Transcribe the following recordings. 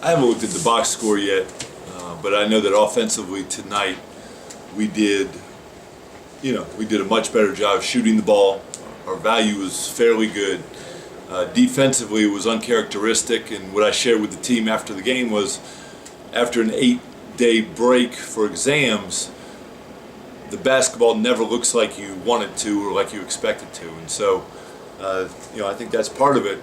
I haven't looked at the box score yet, but I know that offensively tonight we did a much better job shooting the ball. Our value was fairly good. Defensively, it was uncharacteristic, and what I shared with the team after the game was, after an 8-day break for exams, the basketball never looks like you want it to or like you expect it to, and so I think that's part of it.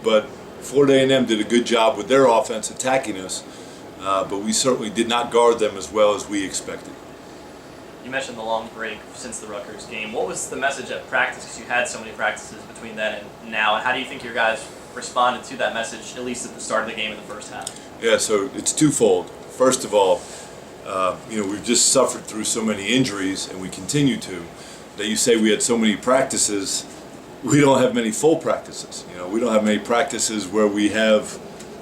But Florida A&M did a good job with their offense attacking us, but we certainly did not guard them as well as we expected. You mentioned the long break since the Rutgers game. What was the message at practice? Because you had so many practices between then and now. And how do you think your guys responded to that message, at least at the start of the game in the first half? Yeah, so it's twofold. First of all, we've just suffered through so many injuries, and we continue to, that you say we had so many practices. We don't have many full practices. We don't have many practices where we have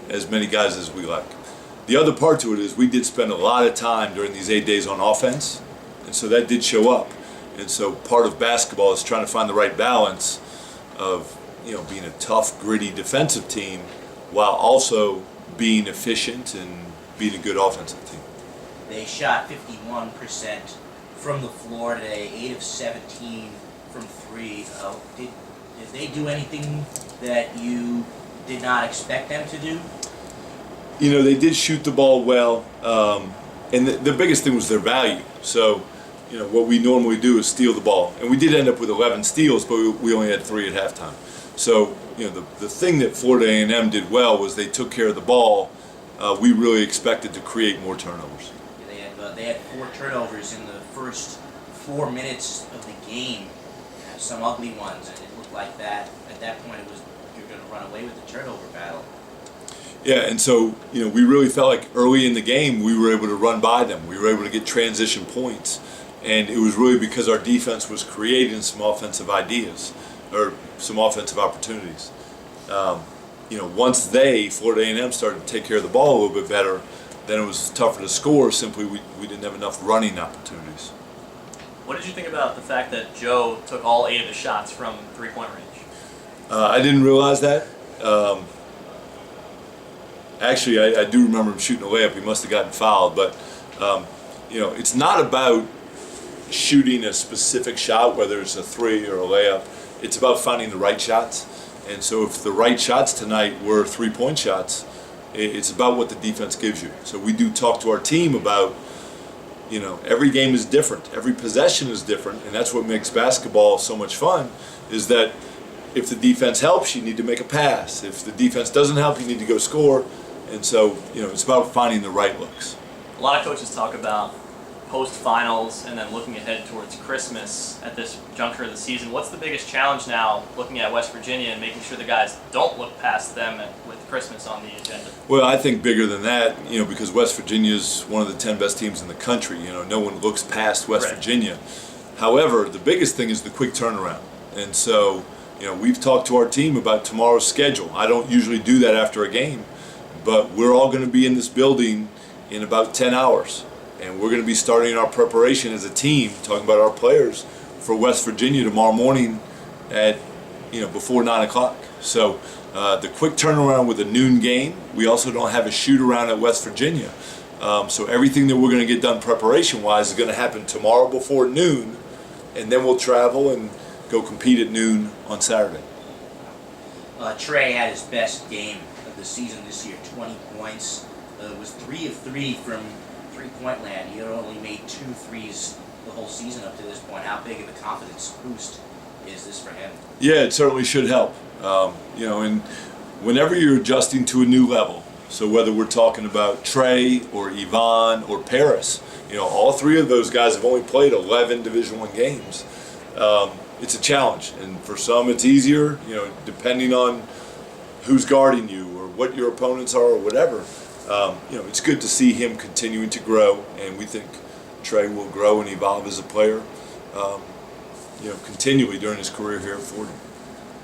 as many guys as we like. The other part to it is we did spend a lot of time during these 8 days on offense, and so that did show up. And so part of basketball is trying to find the right balance of being a tough, gritty defensive team while also being efficient and being a good offensive team. They shot 51% from the floor today, 8 of 17 from 3. Did they do anything that you did not expect them to do? They did shoot the ball well, and the biggest thing was their value. So, what we normally do is steal the ball. And we did end up with 11 steals, but we only had 3 at halftime. So, the thing that Florida A&M did well was they took care of the ball. We really expected to create more turnovers. They had 4 turnovers in the first 4 minutes of the game, some ugly ones, and it looked like that. At that point, you're going to run away with the turnover battle. Yeah, and so, we really felt like early in the game we were able to run by them. We were able to get transition points. And it was really because our defense was creating some offensive ideas or some offensive opportunities. Once Florida A&M started to take care of the ball a little bit better, then it was tougher to score. Simply, we didn't have enough running opportunities. What did you think about the fact that Joe took all 8 of his shots from three-point range? I didn't realize that. Actually, I do remember him shooting a layup. He must have gotten fouled. But, it's not about shooting a specific shot, whether it's a 3 or a layup. It's about finding the right shots. And so if the right shots tonight were 3-point shots, it's about what the defense gives you. So we do talk to our team about, every game is different. Every possession is different. And that's what makes basketball so much fun, is that if the defense helps, you need to make a pass. If the defense doesn't help, you need to go score. And so, it's about finding the right looks. A lot of coaches talk about post-finals and then looking ahead towards Christmas at this juncture of the season. What's the biggest challenge now looking at West Virginia and making sure the guys don't look past them with Christmas on the agenda? Well, I think bigger than that, because West Virginia is one of the 10 best teams in the country. No one looks past West Virginia. However, the biggest thing is the quick turnaround. And so, we've talked to our team about tomorrow's schedule. I don't usually do that after a game, but we're all going to be in this building in about 10 hours. And we're going to be starting our preparation as a team, talking about our players, for West Virginia tomorrow morning at, before 9 o'clock. So the quick turnaround with a noon game. We also don't have a shoot-around at West Virginia. So everything that we're going to get done preparation-wise is going to happen tomorrow before noon, and then we'll travel and go compete at noon on Saturday. Trey had his best game of the season this year, 20 points. It was 3 of 3 from three-point land. He had only made 2 threes the whole season up to this point. How big of a confidence boost is this for him? Yeah, it certainly should help. And whenever you're adjusting to a new level, so whether we're talking about Trey or Yvonne or Paris, all 3 of those guys have only played 11 Division I games. It's a challenge, and for some it's easier, depending on who's guarding you or what your opponents are or whatever. It's good to see him continuing to grow, and we think Trey will grow and evolve as a player, continually during his career here at Fordham.